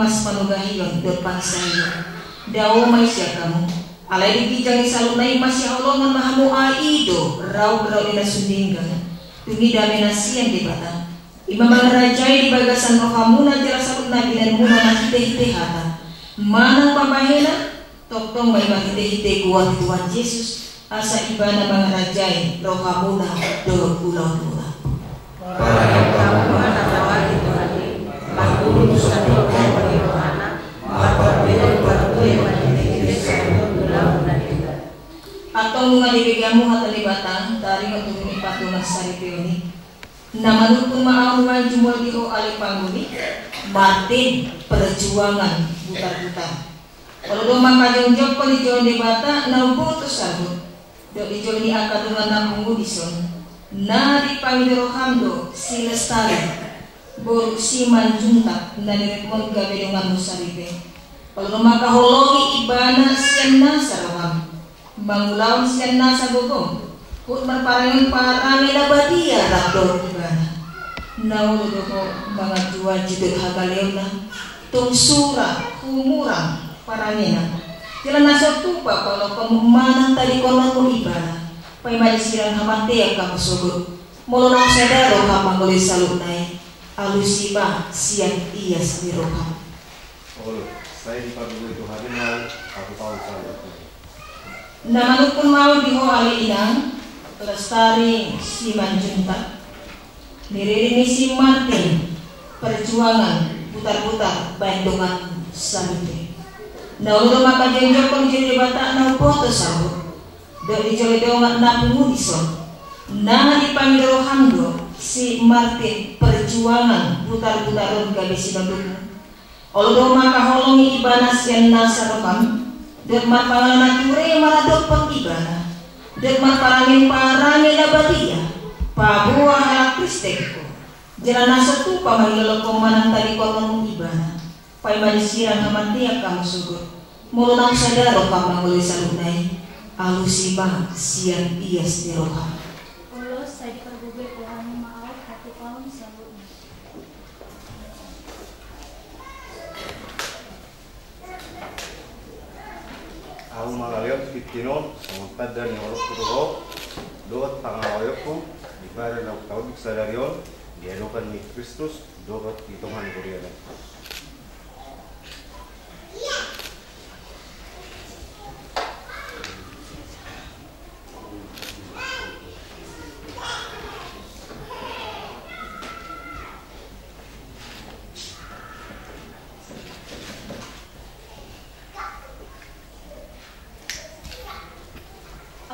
mas manugahiyon depan saya. Dawo may siya kamu. Alay di kijang isalunay masya Allah nga mahamu aido raw-raw ina sundinggan. Tungi dami na siyan di bata. Imamang rajay di bagasan roh kamu na jala sabut na binan muna na hite-hite hata. Manang pamahina, toktong may mahite-hite kuat Tuhan Yesus. Asa iba na mga rajay roh kamu na dorog ulaw-ulaw. Para yang kamu natawali Tuhan, mahulog sa Tuhan bagi rohana, mapabili waktu yang menjadi sa ulaw na ito. Atong mga dibigamu hatalibatan, dari matulungi patungan sa ripiyoni. Namanun kung maaw naman jumul diho alipanguli, Martin, perjuangan buta-buta. Kalau do makajong-jong ko di John di bata, naubuto sabot. Do di John ni akadungan ng pungudison. Na di Panginohamdo si Lestari, bor si Manjuntak na nirepon gabi dengan musaribe. Kalau do makaholongi ibana siyan na sa rawang. Mangulaw siyan na sa gogong. Kung marparangin parami na badiya rakdor ibana. Naulo ko mga juwa jidul hagalew na tungsura humurang parangina. Tila nasa tupa kalau pemumanang tadi konon mo ibana. Pay malisiran hamante ang kamusugot. Mulunang sadaro hamang ulit sa lunay. Alusiba siyang iyas ni Roham. Saya dipadugo itu hari mau aku tahu saya. Namanut pun mau diho ali inang. Lestari si Manjuntak, diririni si Martin, perjuangan putar-putar bandungan sampai. Naulo maka jenjok pun jadi bata nau foto sabut, dari jole dongan napungu dison. Nah di Panginohamdo si Martin perjuangan putar-putaron gabi sinodukmu. Olo maka holongi ibanas yang nasa rekam, dan marpangan nature maradok pengibana. Dan marparangin parangin na batia pabuah halak Kristeko jalan nasotu pamahiloloko manang tali konon ibana pay malisiran hamantiak kamu sugot mulunang sadaro pamanguli salunay alusiba siang iyas di roha. Ulos saya dipergugui Tuhan maaf hati kaum salun. Aku mangaliot kitinon, sementara dari orang kudo, doa tangawayoko, di bare na tahu bisa darion, diadukan ni Kristus, doa hitungan kuriana.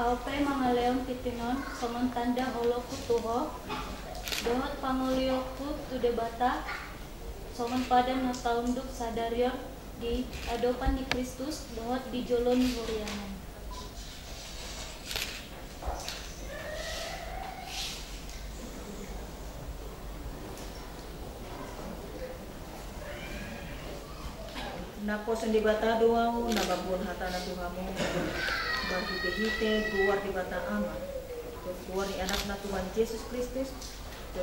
Alpe mangaleon kitinon somon tanda holoku tuho dohot pangulioku tu debata somon padan na taunduk sadarion di adopan di Kristus dohot di jolon hurianan. Nako sendi bata doau nababun hatana tuhamu bagi behite guar di bata ama guar ni anak na Tuhan Yesus Kristus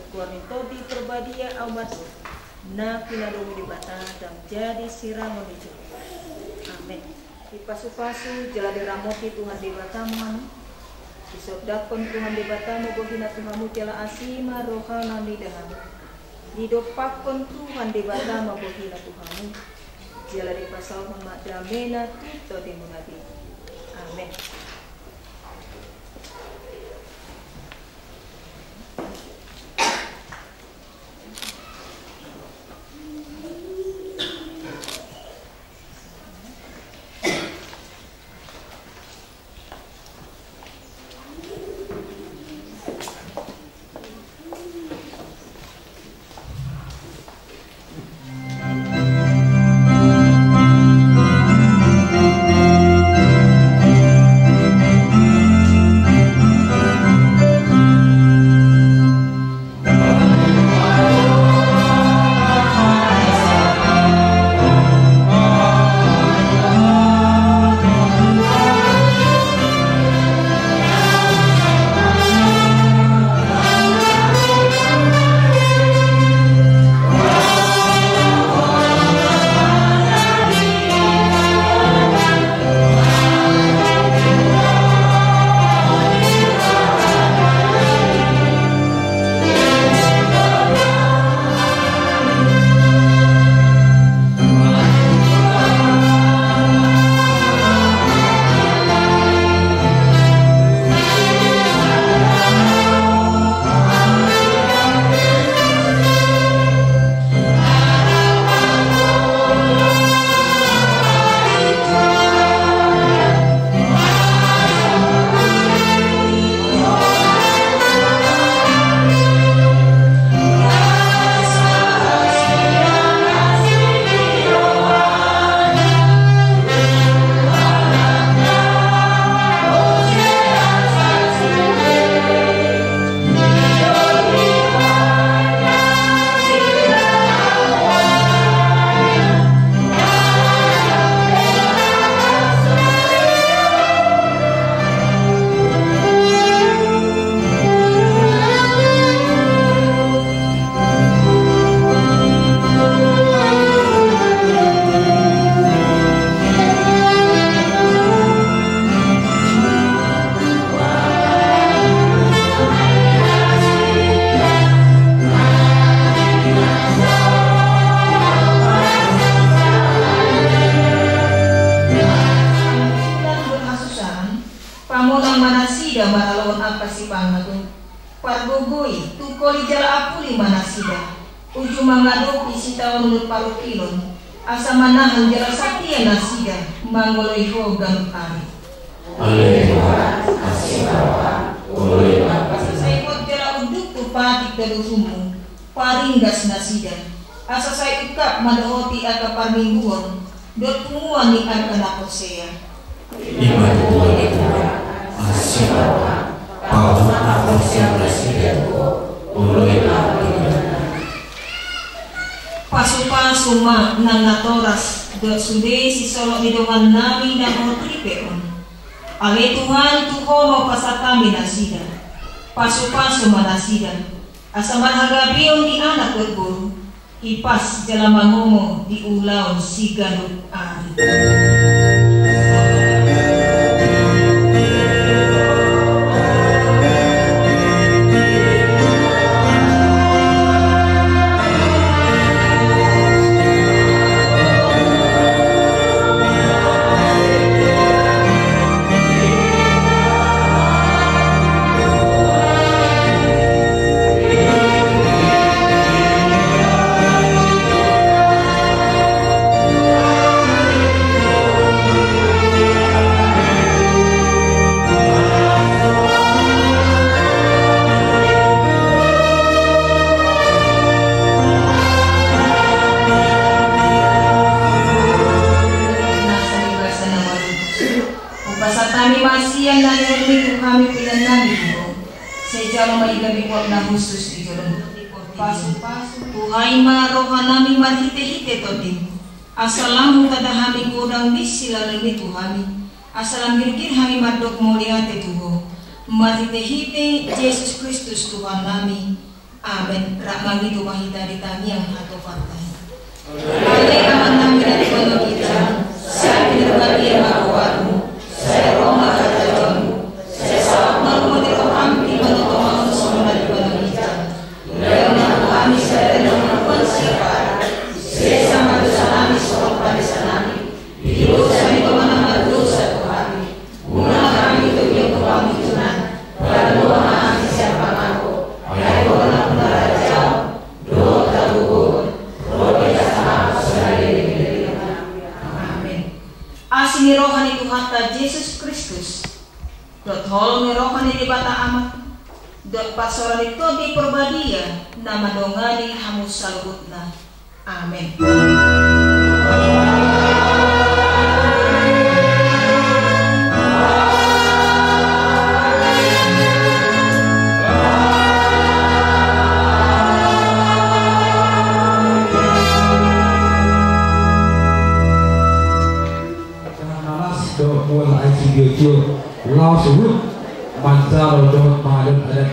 guar ni todi perbadia awatu na pinadungi di bata dan jadi sirang menuju amin. Ipasu-pasu jala diramoti Tuhan di bata manu disodakon Tuhan di bata mo bohina Tuhanmu jala asima rohana nidahamu didopakon Tuhan di bata mo bohina Tuhanmu jala di pasal mamadamena tuto di munabi. Amin. pamonang manasida maralon apa si pangagung pargogoi tukoli jala apuli manasida uju mangadopi si tahun menurut parukilon asa manahan jala satya nasida manggoloi ho ganut ari Aleluya, asibawa, ulema, saikot jala uduk tupati kedusumu paringgas nasida asa saya ukap madahoti aga parmingguon dot punguan ni anak Hosea iman ulema, asibawa, pauna aku siang residenku, ulema, pasu-pasu mak nang natoras dot sude si solo hidungan nami dan ortripeon ale Tuhan tuho mau pasatami nasida pasu-pasu manasida asa marhagabion di anak berburu ipas jalaman momo di ulau si Garut ari yang nani kami pilihan nani sejauh maigabi kuat na khusus di jalan pasu-pasu Tuhai ma rohanami marhite-hite todim asalamu kadahami kodang disilalami Tuhami asalam girgir hami mardok moliate Tuho marhite-hite Yesus Kristus Tuhan nami amin rakmami tumahita ditami yang hato pantai ale aman nami dari kono kita saya berbagi yang akuarmu saya roma kata jonmu saya sawak malu di roham di mana tomaun semua di kono kita leona kami saya leona pun siapa saya sama dosa nami sorok pada sanami hidup saya kemana dosa Tuhami guna kami untuk yang kami tunan pada doa kami siapa mampu ayah kona penara jauh doa tabuhur roh sama saudari asini rohani Tuhata Yesus Kristus dot holong rohani di bata amat dot pasoran itu di perbadia nama dongani hamus salbutna amin. Lao sử dụng bàn giao cho mà được